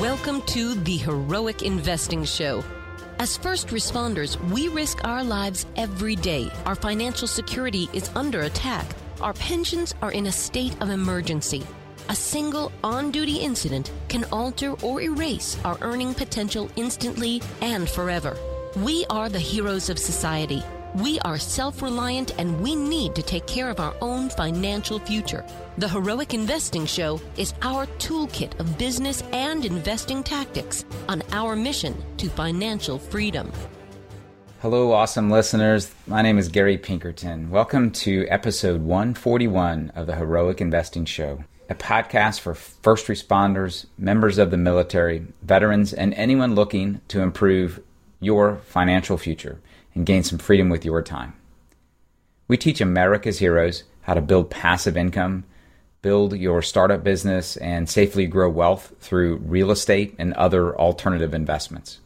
Welcome to the Heroic Investing Show. As first responders, we risk our lives every day. Our financial security is under attack. Our pensions are in a state of emergency. A single on-duty incident can alter or erase our earning potential instantly and forever. We are the heroes of society. We are self-reliant and we need to take care of our own financial future. The Heroic Investing Show is our toolkit of business and investing tactics on our mission to financial freedom. Hello, awesome listeners. My name is Gary Pinkerton. Welcome to episode 141 of the Heroic Investing Show, a podcast for first responders, members of the military, veterans, and anyone looking to improve your financial future and gain some freedom with your time. We teach America's heroes how to build passive income, build your startup business, and safely grow wealth through real estate and other alternative investments.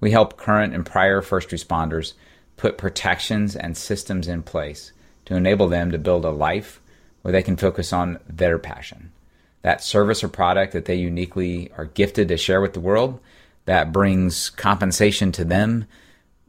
We help current and prior first responders put protections and systems in place to enable them to build a life where they can focus on their passion, that service or product that they uniquely are gifted to share with the world, that brings compensation to them,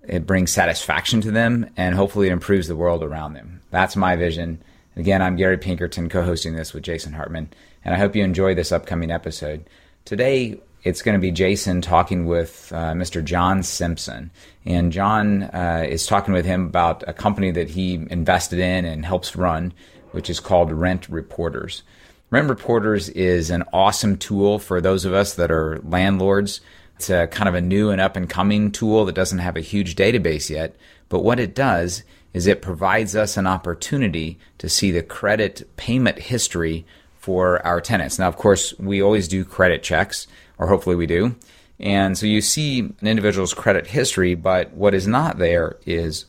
it brings satisfaction to them, and hopefully it improves the world around them. That's my vision. Again, I'm Gary Pinkerton, co-hosting this with Jason Hartman, and I hope you enjoy this upcoming episode. Today, it's going to be Jason talking with Mr. John Simpson, and John is talking with him about a company that he invested in and helps run, which is called Rent Reporters. Rent Reporters is an awesome tool for those of us that are landlords. It's a kind of a new and up-and-coming tool that doesn't have a huge database yet, but what it does is it provides us an opportunity to see the credit payment history for our tenants. Now, of course, we always do credit checks, or hopefully we do, and so you see an individual's credit history, but what is not there is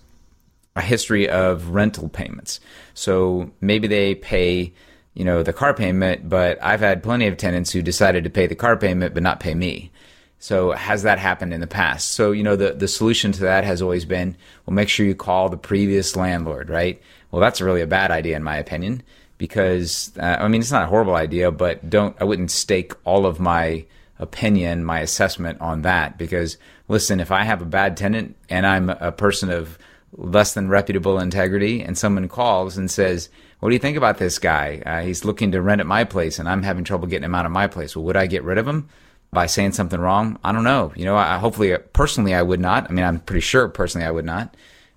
a history of rental payments. So maybe they pay, the car payment, but I've had plenty of tenants who decided to pay the car payment but not pay me. So has that happened in the past? So, the solution to that has always been, well, make sure you call the previous landlord, right? Well, that's really a bad idea in my opinion, because, it's not a horrible idea, but I wouldn't stake all of my opinion, my assessment on that, because listen, if I have a bad tenant and I'm a person of less than reputable integrity and someone calls and says, what do you think about this guy? He's looking to rent at my place and I'm having trouble getting him out of my place. Well, would I get rid of him by saying something wrong? I don't know. Hopefully, personally, I would not. I'm pretty sure personally I would not.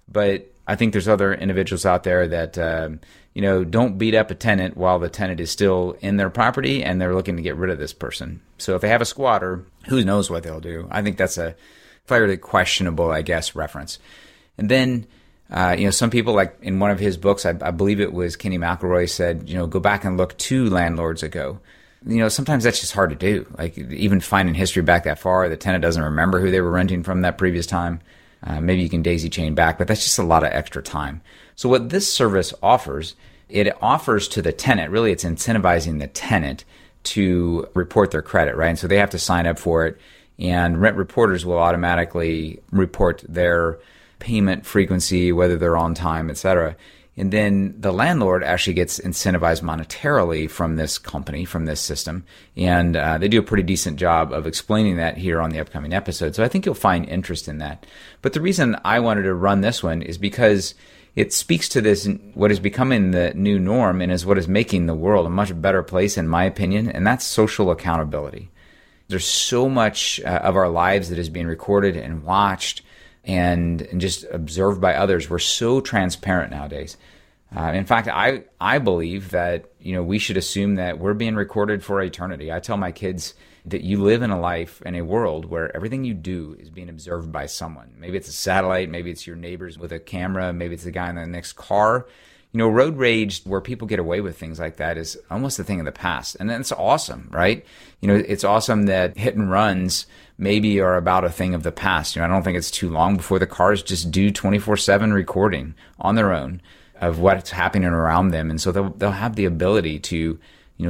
But I think there's other individuals out there that, don't beat up a tenant while the tenant is still in their property and they're looking to get rid of this person. So if they have a squatter, who knows what they'll do? I think that's a fairly questionable, reference. And then, some people, like in one of his books, I believe it was Kenny McElroy, said, go back and look 2 landlords ago. Sometimes that's just hard to do. Like even finding history back that far, the tenant doesn't remember who they were renting from that previous time. Maybe you can daisy chain back, but that's just a lot of extra time. So what this service offers, it offers to the tenant, really it's incentivizing the tenant to report their credit, right? And so they have to sign up for it, and Rent Reporters will automatically report their payment frequency, whether they're on time, etc. And then the landlord actually gets incentivized monetarily from this company, from this system. And they do a pretty decent job of explaining that here on the upcoming episode. So I think you'll find interest in that. But the reason I wanted to run this one is because it speaks to this, what is becoming the new norm and is what is making the world a much better place, in my opinion, and that's social accountability. There's so much of our lives that is being recorded and watched and just observed by others. We're so transparent nowadays. In fact, I believe that we should assume that we're being recorded for eternity. I tell my kids that you live in a life, in a world where everything you do is being observed by someone. Maybe it's a satellite, maybe it's your neighbors with a camera, maybe it's the guy in the next car. Road rage, where people get away with things like that, is almost a thing of the past. And that's awesome, right? It's awesome that hit and runs maybe are about a thing of the past. I don't think it's too long before the cars just do 24/7 recording on their own of what's happening around them. And so they'll have the ability to,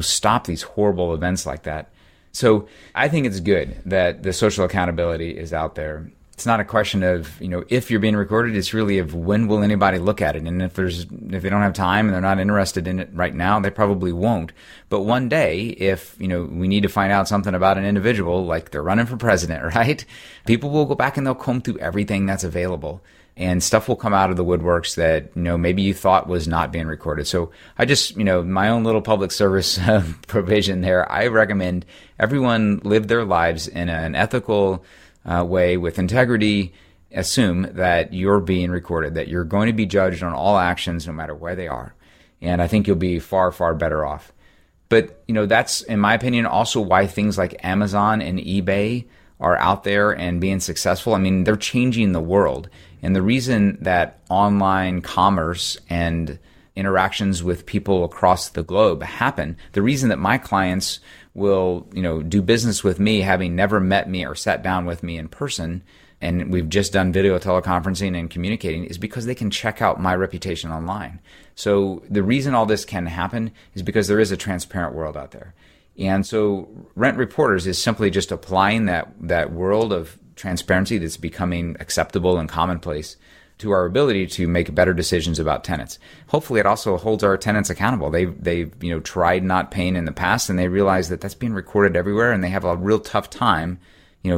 stop these horrible events like that. So I think it's good that the social accountability is out there. it's not a question of, if you're being recorded, it's really of when will anybody look at it. And if they don't have time and they're not interested in it right now, they probably won't. But one day, if, we need to find out something about an individual, like they're running for president, right? People will go back and they'll comb through everything that's available. And stuff will come out of the woodworks that, maybe you thought was not being recorded. So I just, my own little public service provision there, I recommend everyone live their lives in an ethical way with integrity. Assume that you're being recorded, that you're going to be judged on all actions no matter where they are. And I think you'll be far, far better off. But, that's, in my opinion, also why things like Amazon and eBay are out there and being successful. I mean, they're changing the world. And the reason that online commerce and interactions with people across the globe happen, the reason that my clients will, do business with me having never met me or sat down with me in person, and we've just done video teleconferencing and communicating, is because they can check out my reputation online. So the reason all this can happen is because there is a transparent world out there. And so Rent Reporters is simply just applying that world of transparency that's becoming acceptable and commonplace to our ability to make better decisions about tenants. Hopefully it also holds our tenants accountable. They've tried not paying in the past, and they realize that that's being recorded everywhere, and they have a real tough time,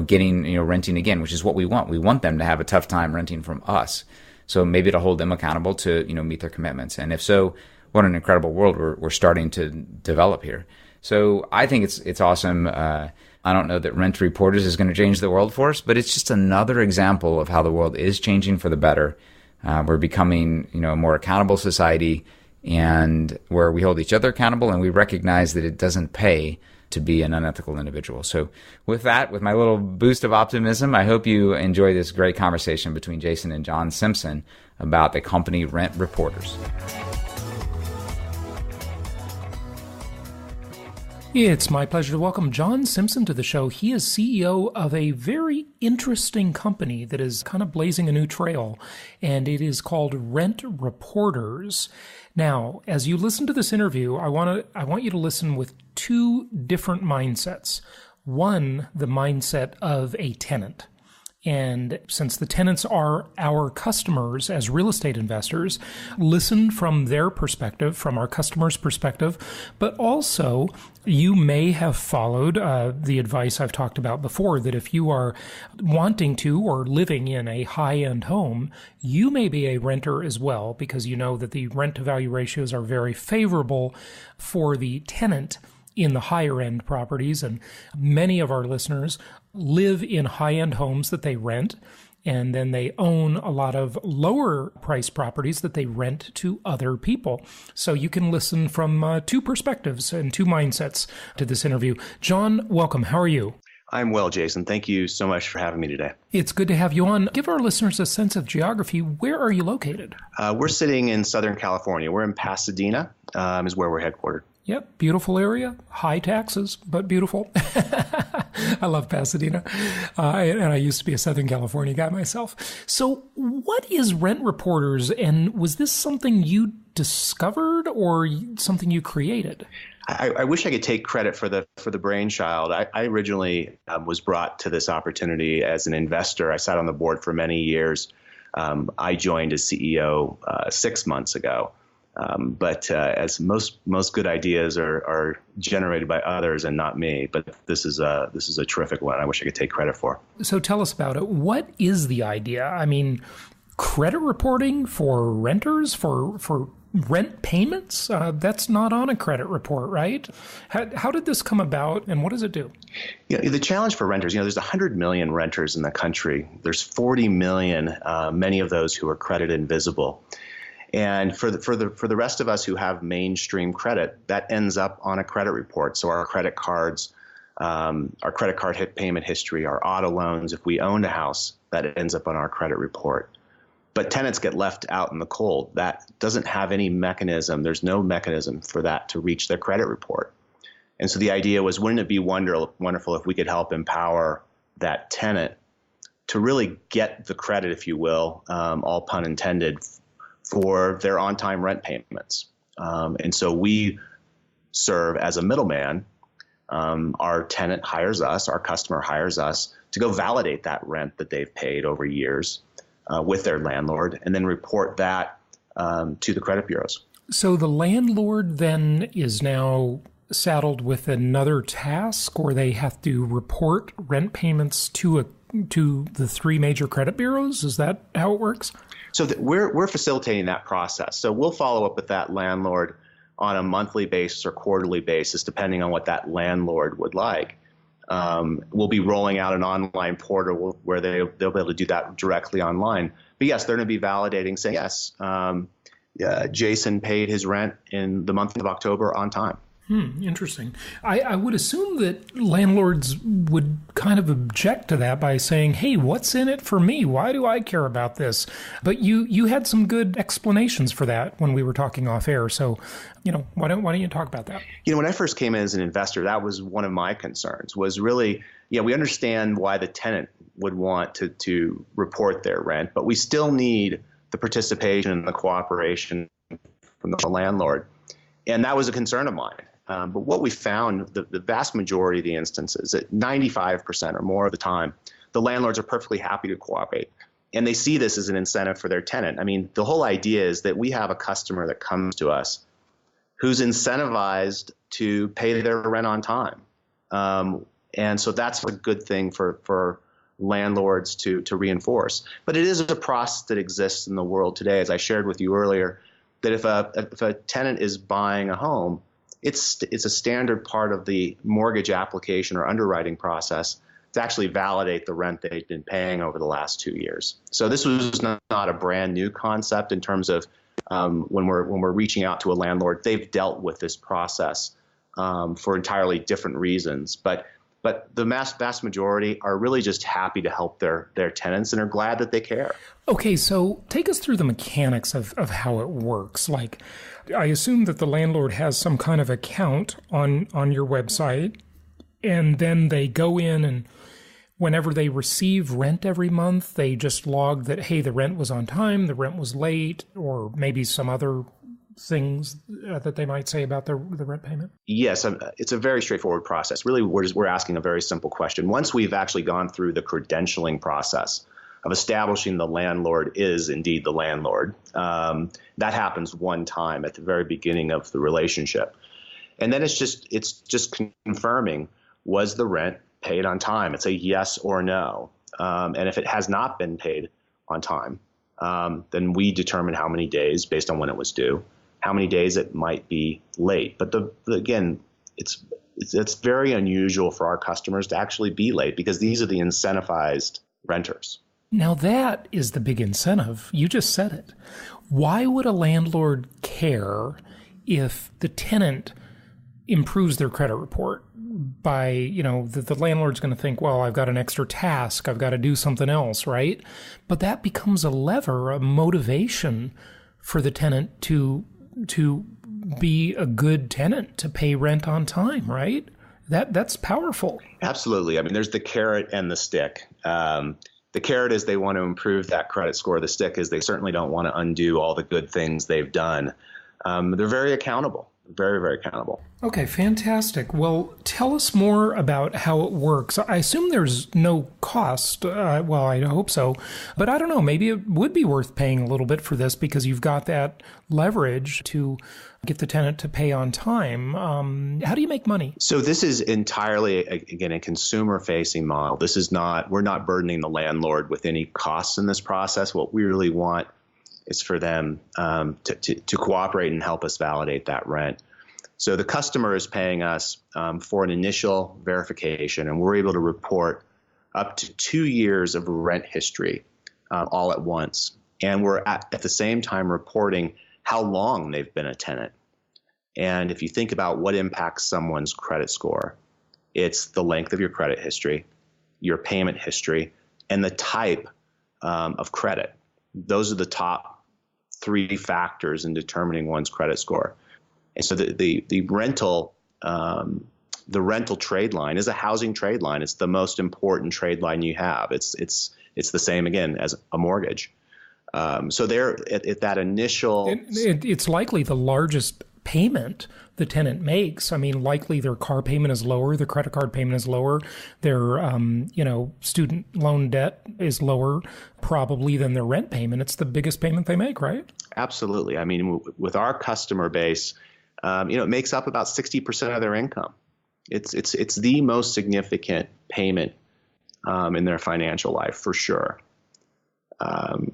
getting, renting again, which is what we want. We want them to have a tough time renting from us. So maybe to hold them accountable to, meet their commitments. And if so, what an incredible world we're starting to develop here. So I think it's awesome. I don't know that Rent Reporters is going to change the world for us, but it's just another example of how the world is changing for the better. We're becoming, a more accountable society, and where we hold each other accountable, and we recognize that it doesn't pay to be an unethical individual. So with that, with my little boost of optimism, I hope you enjoy this great conversation between Jason and John Simpson about the company Rent Reporters. It's my pleasure to welcome John Simpson to the show. He is CEO of a very interesting company that is kind of blazing a new trail, and it is called Rent Reporters. Now, as you listen to this interview, I want you to listen with two different mindsets. One, the mindset of a tenant. And since the tenants are our customers as real estate investors, listen from their perspective, from our customers' perspective. But also, you may have followed the advice I've talked about before, that if you are wanting to or living in a high-end home, you may be a renter as well, because you know that the rent-to-value ratios are very favorable for the tenant in the higher end properties. And many of our listeners live in high-end homes that they rent, and then they own a lot of lower price properties that they rent to other people. So you can listen from two perspectives and two mindsets to this interview. John, welcome. How are you? I'm well, Jason. Thank you so much for having me today. It's good to have you on. Give our listeners a sense of geography. Where are you located? We're sitting in Southern California. We're in Pasadena, is where we're headquartered. Yep, beautiful area, high taxes, but beautiful. I love Pasadena, and I used to be a Southern California guy myself. So what is Rent Reporters, and was this something you discovered or something you created? I wish I could take credit for the brainchild. I originally was brought to this opportunity as an investor. I sat on the board for many years. I joined as CEO 6 months ago. But as most good ideas are generated by others and not me, but this is a terrific one. I wish I could take credit for. So tell us about it. What is the idea? I mean, credit reporting for renters for rent payments? That's not on a credit report, right? How did this come about, and what does it do? The challenge for renters, there's 100 million renters in the country. There's 40 million, many of those who are credit invisible. And for the rest of us who have mainstream credit, that ends up on a credit report. So our credit cards, our credit card payment history, our auto loans, if we owned a house, that ends up on our credit report. But tenants get left out in the cold. That doesn't have any mechanism. There's no mechanism for that to reach their credit report. And so the idea was, wouldn't it be wonderful if we could help empower that tenant to really get the credit, if you will, all pun intended, for their on-time rent payments. And so we serve as a middleman our tenant hires us, our customer hires us to go validate that rent that they've paid over years with their landlord, and then report that to the credit bureaus. So the landlord then is now saddled with another task, or they have to report rent payments to the three major credit bureaus? Is that how it works? So we're facilitating that process. So we'll follow up with that landlord on a monthly basis or quarterly basis, depending on what that landlord would like. We'll be rolling out an online portal where they'll be able to do that directly online. But yes, they're going to be validating, saying, yes, Jason paid his rent in the month of October on time. Interesting. I would assume that landlords would kind of object to that by saying, hey, what's in it for me? Why do I care about this? But you had some good explanations for that when we were talking off air. So, why don't you talk about that? When I first came in as an investor, that was one of my concerns, was really, we understand why the tenant would want to report their rent, but we still need the participation and the cooperation from the landlord. And that was a concern of mine. But what we found, the vast majority of the instances, at 95% or more of the time, the landlords are perfectly happy to cooperate. And they see this as an incentive for their tenant. I mean, the whole idea is that we have a customer that comes to us who's incentivized to pay their rent on time. And so that's a good thing for landlords to reinforce. But it is a process that exists in the world today, as I shared with you earlier, that if a tenant is buying a home, it's a standard part of the mortgage application or underwriting process to actually validate the rent they've been paying over the last 2 years. So this was not a brand new concept in terms of when we're reaching out to a landlord. They've dealt with this process for entirely different reasons, but the vast majority are really just happy to help their tenants and are glad that they care. Okay, so take us through the mechanics of how it works. Like, I assume that the landlord has some kind of account on your website, and then they go in and whenever they receive rent every month, they just log that, hey, the rent was on time, the rent was late, or maybe some other things that they might say about the rent payment? Yes, it's a very straightforward process. Really, we're asking a very simple question. Once we've actually gone through the credentialing process of establishing the landlord is indeed the landlord, that happens one time at the very beginning of the relationship. And then it's just confirming, was the rent paid on time? It's a yes or no. And if it has not been paid on time, then we determine how many days based on when it was due, how many days it might be late. But again, it's very unusual for our customers to actually be late because these are the incentivized renters. Now that is the big incentive. You just said it. Why would a landlord care if the tenant improves their credit report by, the landlord's going to think, well, I've got an extra task, I've got to do something else, right? But that becomes a lever, a motivation for the tenant to be a good tenant, to pay rent on time, right? That's powerful. Absolutely. I mean, there's the carrot and the stick. The carrot is they want to improve that credit score. The stick is they certainly don't want to undo all the good things they've done. They're very accountable, very, very accountable. Okay, fantastic. Well, tell us more about how it works. I assume there's no cost. Well, I hope so. But I don't know, maybe it would be worth paying a little bit for this because you've got that leverage to get the tenant to pay on time. How do you make money? So this is entirely, again, a consumer-facing model. We're not burdening the landlord with any costs in this process. What we really want is for them to cooperate and help us validate that rent. So the customer is paying us for an initial verification, and we're able to report up to 2 years of rent history all at once. And we're at the same time reporting how long they've been a tenant. And if you think about what impacts someone's credit score, it's the length of your credit history, your payment history, and the type of credit. Those are the top 3 factors in determining one's credit score. And so the rental trade line is a housing trade line. It's the most important trade line you have. It's the same again as a mortgage. So there at that initial, it's likely the largest payment the tenant makes. I mean, likely their car payment is lower, their credit card payment is lower, their, student loan debt is lower probably than their rent payment. It's the biggest payment they make, right? Absolutely. I mean, with our customer base, it makes up about 60% of their income. It's the most significant payment in their financial life for sure.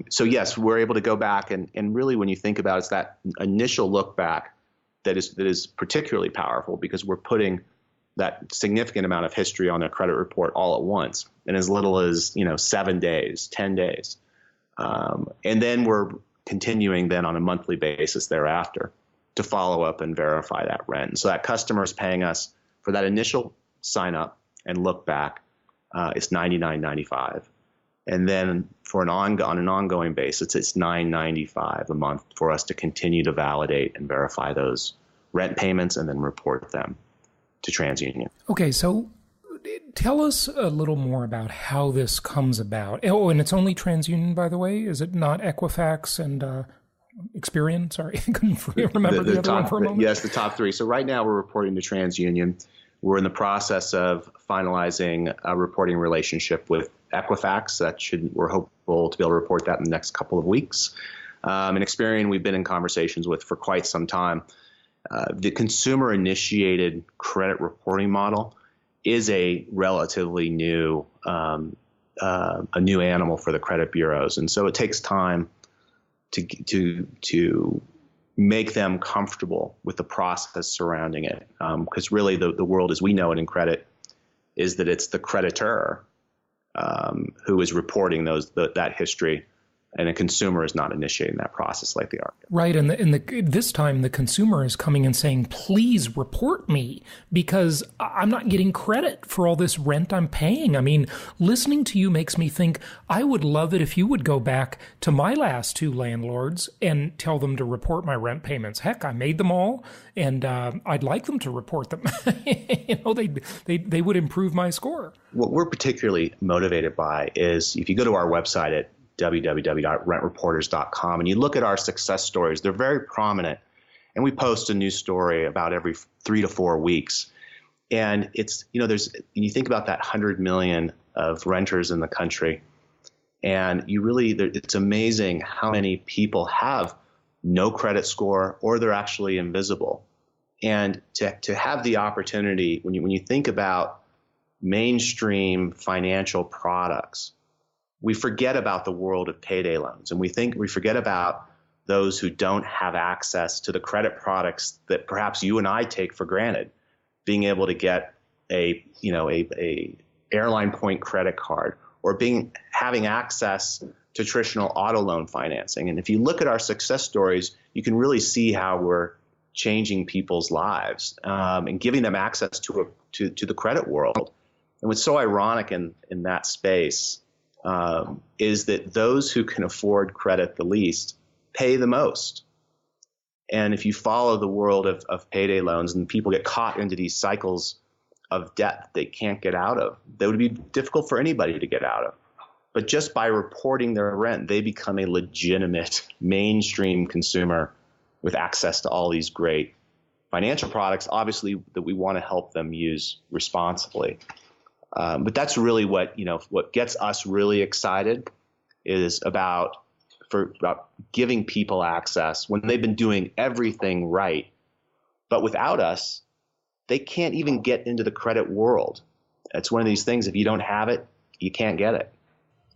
So yes, we're able to go back and really, when you think about it, it's that initial look back that is particularly powerful, because we're putting that significant amount of history on their credit report all at once in as little as 7 days, 10 days, and then we're continuing then on a monthly basis thereafter to follow up and verify that rent. So that customer is paying us for that initial sign up and look back. It's $99.95. And then on an ongoing basis, it's $9.95 a month for us to continue to validate and verify those rent payments and then report them to TransUnion. Okay, so tell us a little more about how this comes about. Oh, and it's only TransUnion, by the way? Is it not Equifax and Experian? Sorry, I couldn't remember the other one for a moment. Yes, the top three. So right now we're reporting to TransUnion. We're in the process of finalizing a reporting relationship with Equifax. We're hopeful to be able to report that in the next couple of weeks. And Experian, we've been in conversations with for quite some time. The consumer-initiated credit reporting model is a relatively new animal for the credit bureaus, and so it takes time to make them comfortable with the process surrounding it. Because really the world as we know it in credit is that it's the creditor who is reporting that history, and a consumer is not initiating that process like they are. Right, and this time the consumer is coming and saying, please report me because I'm not getting credit for all this rent I'm paying. I mean, listening to you makes me think I would love it if you would go back to my last two landlords and tell them to report my rent payments. Heck, I made them all, and I'd like them to report them. They would improve my score. What we're particularly motivated by is if you go to our website at www.rentreporters.com and you look at our success stories, they're very prominent. And we post a new story about every 3 to 4 weeks. And it's, you think about that 100 million of renters in the country, and it's amazing how many people have no credit score or they're actually invisible. And to have the opportunity, when you think about mainstream financial products, we forget about the world of payday loans, and we forget about those who don't have access to the credit products that perhaps you and I take for granted. Being able to get a airline point credit card, or having access to traditional auto loan financing. And if you look at our success stories, you can really see how we're changing people's lives and giving them access to the credit world. And what's so ironic in that space is that those who can afford credit the least pay the most. And if you follow the world of payday loans and people get caught into these cycles of debt that they can't get out of, that would be difficult for anybody to get out of. But just by reporting their rent, they become a legitimate mainstream consumer with access to all these great financial products, obviously, that we want to help them use responsibly. But that's really what gets us really excited is about giving people access when they've been doing everything right. But without us, they can't even get into the credit world. It's one of these things, if you don't have it, you can't get it.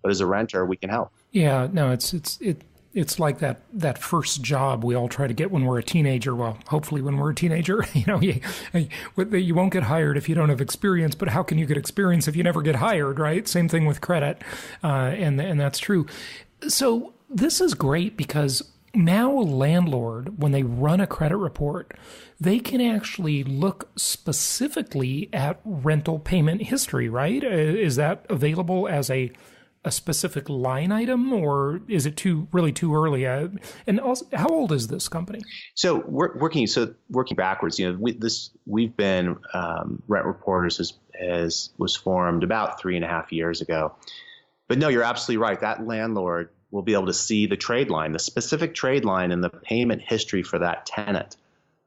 But as a renter, we can help. Yeah, no, it's like that first job we all try to get when we're a teenager. Well, hopefully when we're a teenager, you won't get hired if you don't have experience, but how can you get experience if you never get hired, right? Same thing with credit. And that's true. So this is great because now a landlord, when they run a credit report, they can actually look specifically at rental payment history, right? Is that available as a specific line item, or is it really too early? And also, how old is this company? So working backwards, we've been Rent Reporters was formed about 3.5 years ago. But no, you're absolutely right. That landlord will be able to see the trade line, the specific trade line, and the payment history for that tenant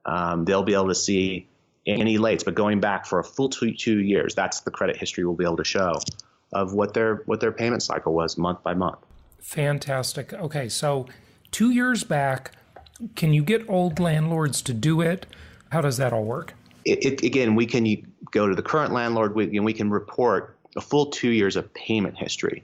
They'll be able to see any lates, but going back for a full 2 years, that's the credit history we'll be able to show of what their payment cycle was month by month. Fantastic. Okay, so 2 years back, can you get old landlords to do it? How does that all work? Again, we can go to the current landlord, we can report a full 2 years of payment history.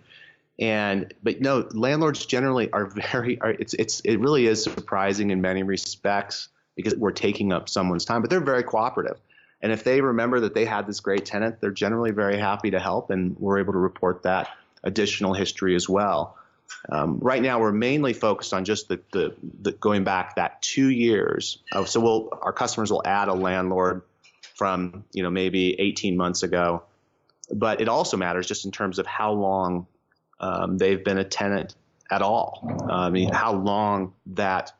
But no, landlords generally are it really is surprising in many respects because we're taking up someone's time, but they're very cooperative. And if they remember that they had this great tenant, they're generally very happy to help, and we're able to report that additional history as well. Right now, we're mainly focused on just the going back that 2 years. So our customers will add a landlord from maybe 18 months ago, but it also matters just in terms of how long they've been a tenant at all. I mean, how long that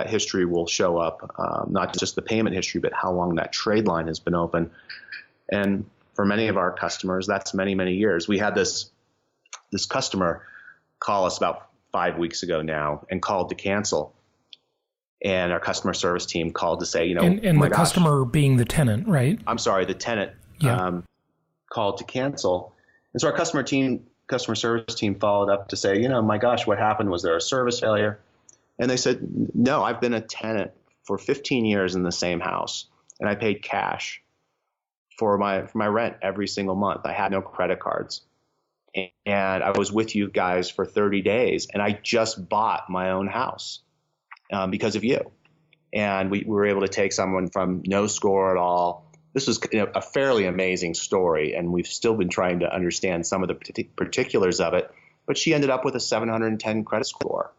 history will show up, not just the payment history, but how long that trade line has been open. And for many of our customers, that's many, many years. We had this customer call us about 5 weeks ago now and called to cancel. And our customer service team called to say, and the customer being the tenant, right? I'm sorry, the tenant called to cancel. And so our customer service team followed up to say, my gosh, what happened? Was there a service failure? And they said, no, I've been a tenant for 15 years in the same house, and I paid cash for my rent every single month. I had no credit cards. And I was with you guys for 30 days, and I just bought my own house because of you. And we were able to take someone from no score at all. This was a fairly amazing story, and we've still been trying to understand some of the particulars of it. But she ended up with a 710 credit score,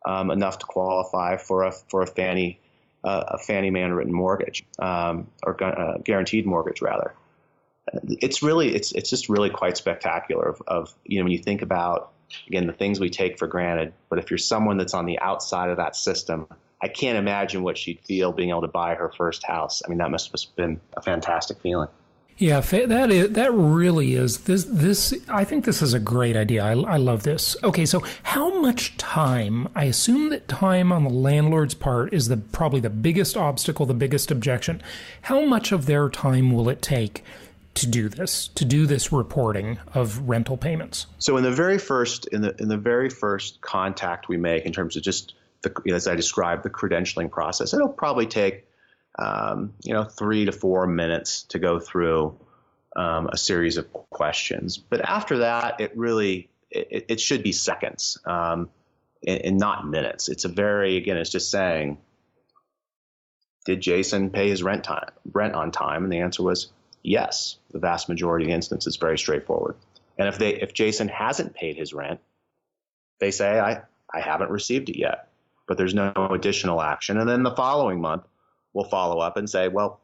enough to qualify for a Fannie Mae written mortgage, or guaranteed mortgage rather. It's just really quite spectacular of when you think about, again, the things we take for granted. But if you're someone that's on the outside of that system, I can't imagine what she'd feel being able to buy her first house. I mean, that must have been a fantastic feeling. Yeah, that really is. This I think this is a great idea. I love this. Okay, so how much time? I assume that time on the landlord's part is probably the biggest obstacle, the biggest objection. How much of their time will it take to do this reporting of rental payments? So in the very first contact we make, in terms of just as I described, the credentialing process, it'll probably take 3 to 4 minutes to go through a series of questions. But after that, it should be seconds and not minutes. It's it's just saying, did Jason pay his rent on time? And the answer was yes. The vast majority of the instances is very straightforward. And if Jason hasn't paid his rent, they say, I haven't received it yet, but there's no additional action. And then the following month, we'll follow up and say, well,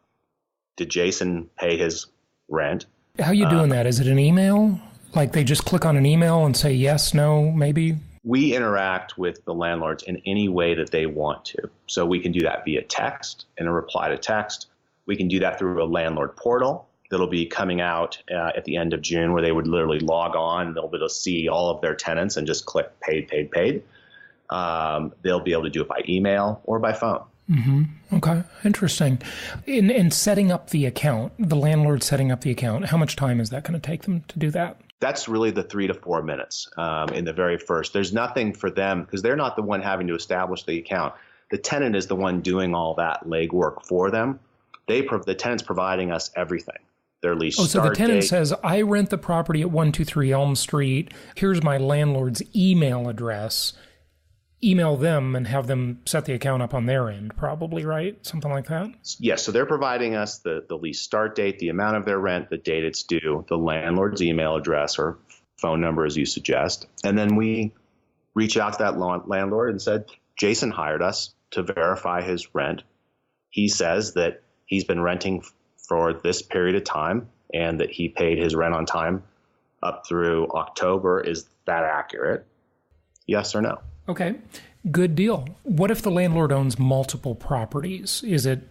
did Jason pay his rent? How are you doing that? Is it an email? Like they just click on an email and say yes, no, maybe? We interact with the landlords in any way that they want to. So we can do that via text and a reply to text. We can do that through a landlord portal that'll be coming out at the end of June, where they would literally log on. They'll be able to see all of their tenants and just click paid, paid, paid. They'll be able to do it by email or by phone. Mm-hmm. Okay, interesting. In setting up the account, the landlord setting up the account, how much time is that going to take them to do that? That's really the 3 to 4 minutes in the very first. There's nothing for them because they're not the one having to establish the account. The tenant is the one doing all that legwork for them. The tenant's providing us everything. Their lease start date. So the tenant says, I rent the property at 123 Elm Street. Here's my landlord's email address. Email them and have them set the account up on their end, probably, right? Something like that? Yes. So they're providing us the lease start date, the amount of their rent, the date it's due, the landlord's email address or phone number, as you suggest. And then we reach out to that landlord and said, Jason hired us to verify his rent. He says that he's been renting for this period of time and that he paid his rent on time up through October. Is that accurate? Yes or no? Okay, good deal. What if the landlord owns multiple properties? Is it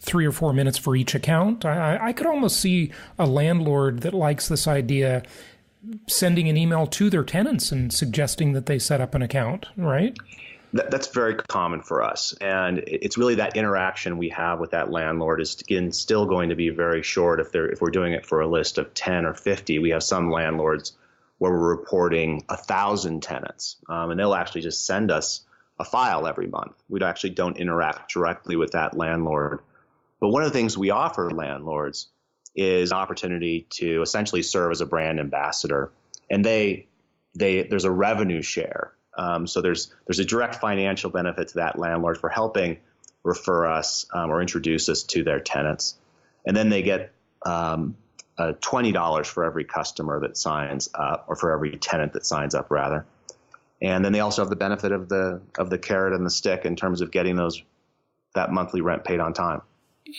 3 or 4 minutes for each account? I could almost see a landlord that likes this idea sending an email to their tenants and suggesting that they set up an account, right? That's very common for us. And it's really that interaction we have with that landlord is, again, still going to be very short. If we're doing it for a list of 10 or 50, we have some landlords where we're reporting 1,000 tenants. And they'll actually just send us a file every month. We actually don't interact directly with that landlord. But one of the things we offer landlords is an opportunity to essentially serve as a brand ambassador. And there's a revenue share. So there's a direct financial benefit to that landlord for helping refer us or introduce us to their tenants. And then they get $20 for every customer that signs up, or for every tenant that signs up, rather. And then they also have the benefit of the carrot and the stick in terms of getting that monthly rent paid on time.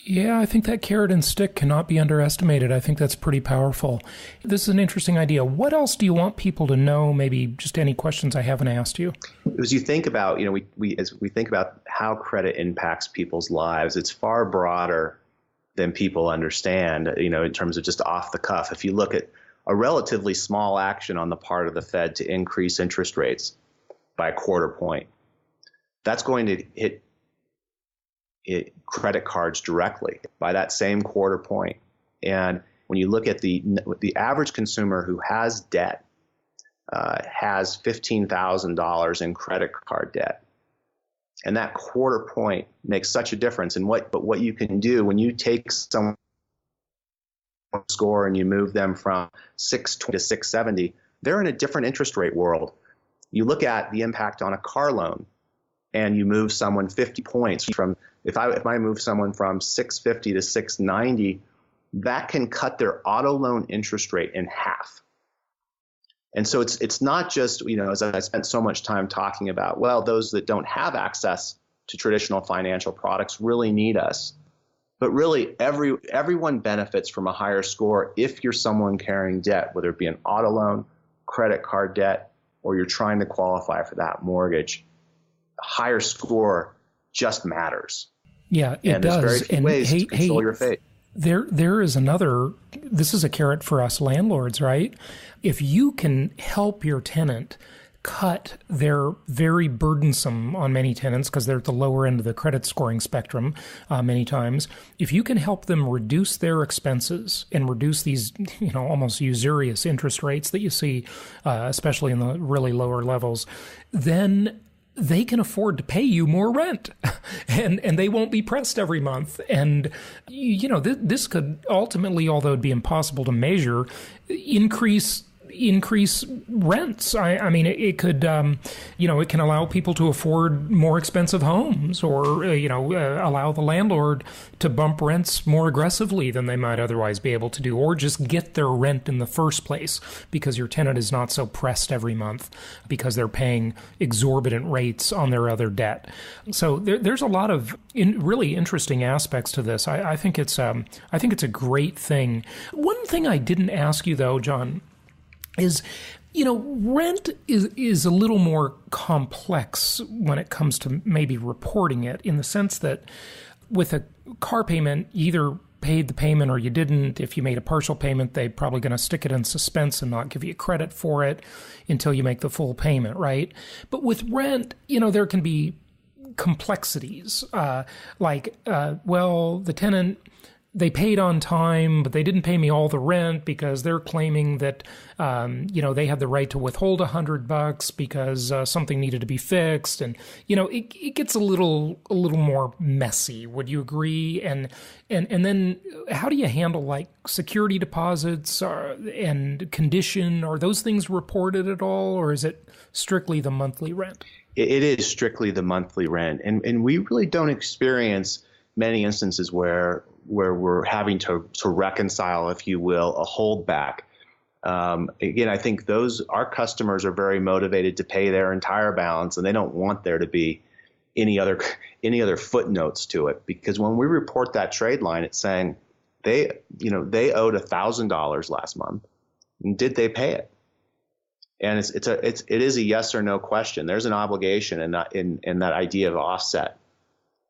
Yeah, I think that carrot and stick cannot be underestimated. I think that's pretty powerful. This is an interesting idea. What else do you want people to know? Maybe just any questions I haven't asked you. As you think about, as we think about how credit impacts people's lives, it's far broader than people understand, in terms of just off the cuff. If you look at a relatively small action on the part of the Fed to increase interest rates by a quarter point, that's going to hit credit cards directly by that same quarter point. And when you look at the average consumer who has debt, has $15,000 in credit card debt. And that quarter point makes such a difference. But what you can do when you take someone's score and you move them from 620 to 670, they're in a different interest rate world. You look at the impact on a car loan, and you move someone 50 points from, if I move someone from 650 to 690, that can cut their auto loan interest rate in half. And so it's not just, as I spent so much time talking about, well, those that don't have access to traditional financial products really need us. But really, everyone benefits from a higher score if you're someone carrying debt, whether it be an auto loan, credit card debt, or you're trying to qualify for that mortgage. A higher score just matters. Yeah, it does. There's very few ways to control your fate. There is this is a carrot for us landlords, right? If you can help your tenant cut their very burdensome, on many tenants, because they're at the lower end of the credit scoring spectrum many times, if you can help them reduce their expenses and reduce these, almost usurious interest rates that you see, especially in the really lower levels, then they can afford to pay you more rent and they won't be pressed every month. And, this could ultimately, although it'd be impossible to measure, increase rents. I mean, it could, it can allow people to afford more expensive homes, or, allow the landlord to bump rents more aggressively than they might otherwise be able to do, or just get their rent in the first place because your tenant is not so pressed every month because they're paying exorbitant rates on their other debt. So there's a lot of really interesting aspects to this. I think it's a great thing. One thing I didn't ask you though, John, is, rent is a little more complex when it comes to maybe reporting it, in the sense that with a car payment, you either paid the payment or you didn't. If you made a partial payment, they're probably going to stick it in suspense and not give you credit for it until you make the full payment, right? But with rent, there can be complexities, the tenant, they paid on time, but they didn't pay me all the rent because they're claiming that, they had the right to withhold $100 because something needed to be fixed. And, it gets a little more messy. Would you agree? And then how do you handle like security deposits and condition? Are those things reported at all, or is it strictly the monthly rent? It is strictly the monthly rent. And we really don't experience many instances where we're having to reconcile, if you will, a holdback. Again, I think our customers are very motivated to pay their entire balance, and they don't want there to be any other footnotes to it. Because when we report that trade line, it's saying they owed $1,000 last month, and did they pay it? And it is a yes or no question. There's an obligation, and that idea of offset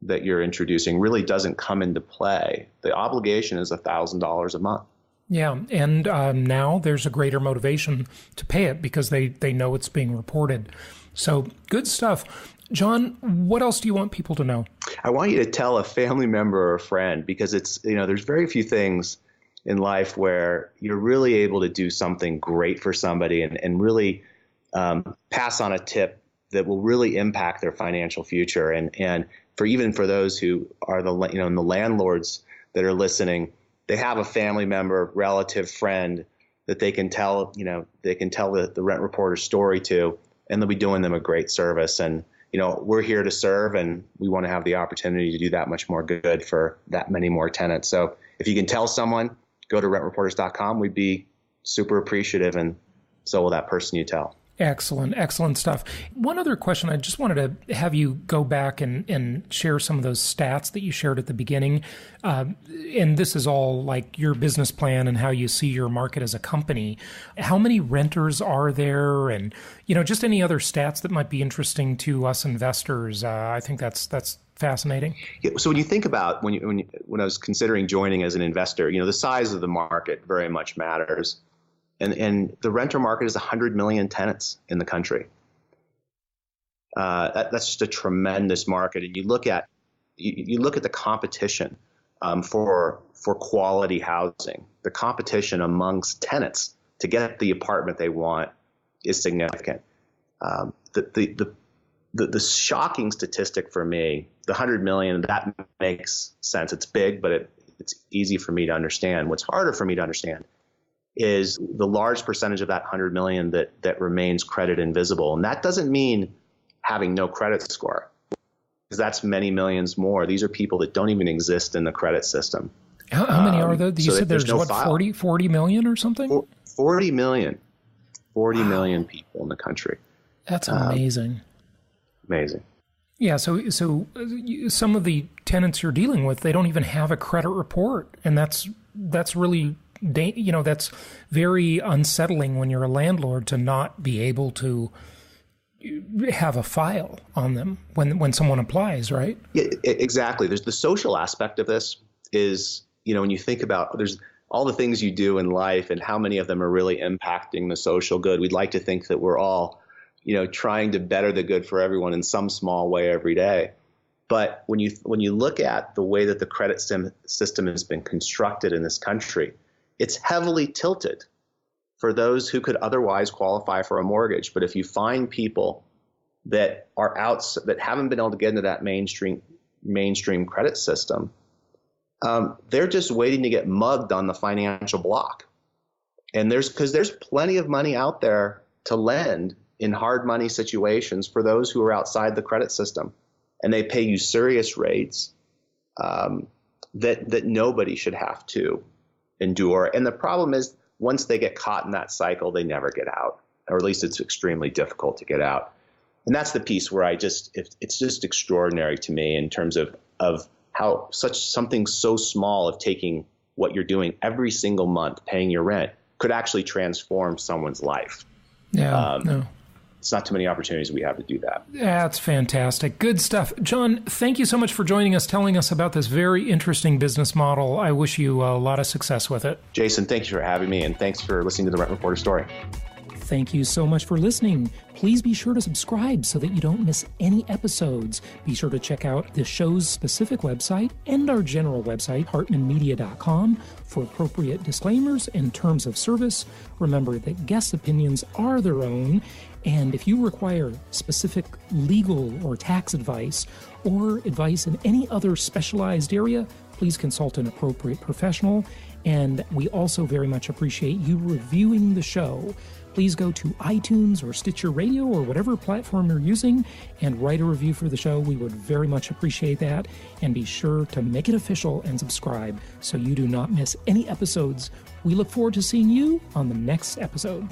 that you're introducing really doesn't come into play. The obligation is $1,000 a month. Yeah, and now there's a greater motivation to pay it because they know it's being reported. So good stuff. John, what else do you want people to know? I want you to tell a family member or a friend, because it's, there's very few things in life where you're really able to do something great for somebody and really pass on a tip that will really impact their financial future. And for those who are the landlords that are listening, they have a family member, relative, friend that they can tell the rent reporter story to, and they'll be doing them a great service. And we're here to serve, and we want to have the opportunity to do that much more good for that many more tenants. So if you can tell someone, go to rentreporters.com. We'd be super appreciative, and so will that person you tell. Excellent stuff. One other question, I just wanted to have you go back and share some of those stats that you shared at the beginning. And this is all like your business plan and how you see your market as a company. How many renters are there? And, just any other stats that might be interesting to us investors. I think that's fascinating. Yeah, so when you think about when I was considering joining as an investor, the size of the market very much matters. And the renter market is 100 million tenants in the country. That's just a tremendous market. And you look at the competition for quality housing. The competition amongst tenants to get the apartment they want is significant. The shocking statistic for me, the 100 million, that makes sense. It's big, but it's easy for me to understand. What's harder for me to understand is the large percentage of that 100 million that remains credit invisible. And that doesn't mean having no credit score, because that's many millions more. These are people that don't even exist in the credit system. How many are there? You said there's no 40 million or something? 40 million. 40 million people in the country. That's amazing. Amazing. Yeah, so some of the tenants you're dealing with, they don't even have a credit report, and that's really that's very unsettling when you're a landlord to not be able to have a file on them when someone applies, right? Yeah, exactly. There's the social aspect of this is, when you think about there's all the things you do in life and how many of them are really impacting the social good. We'd like to think that we're all, trying to better the good for everyone in some small way every day. But when you look at the way that the credit system has been constructed in this country, it's heavily tilted for those who could otherwise qualify for a mortgage. But if you find people that are that haven't been able to get into that mainstream credit system, they're just waiting to get mugged on the financial block. And there's plenty of money out there to lend in hard money situations for those who are outside the credit system, and they pay usurious rates that nobody should have to endure. And the problem is, once they get caught in that cycle, they never get out, or at least it's extremely difficult to get out. And that's the piece where it's just extraordinary to me in terms of how something so small of taking what you're doing every single month, paying your rent, could actually transform someone's life. Yeah, no. It's not too many opportunities we have to do that. That's fantastic. Good stuff. John, thank you so much for joining us, telling us about this very interesting business model. I wish you a lot of success with it. Jason, thank you for having me, and thanks for listening to the Rent Reporter Story. Thank you so much for listening. Please be sure to subscribe so that you don't miss any episodes. Be sure to check out the show's specific website and our general website, hartmanmedia.com, for appropriate disclaimers and terms of service. Remember that guest opinions are their own, and if you require specific legal or tax advice or advice in any other specialized area, please consult an appropriate professional. And we also very much appreciate you reviewing the show. Please go to iTunes or Stitcher Radio or whatever platform you're using and write a review for the show. We would very much appreciate that. And be sure to make it official and subscribe so you do not miss any episodes. We look forward to seeing you on the next episode.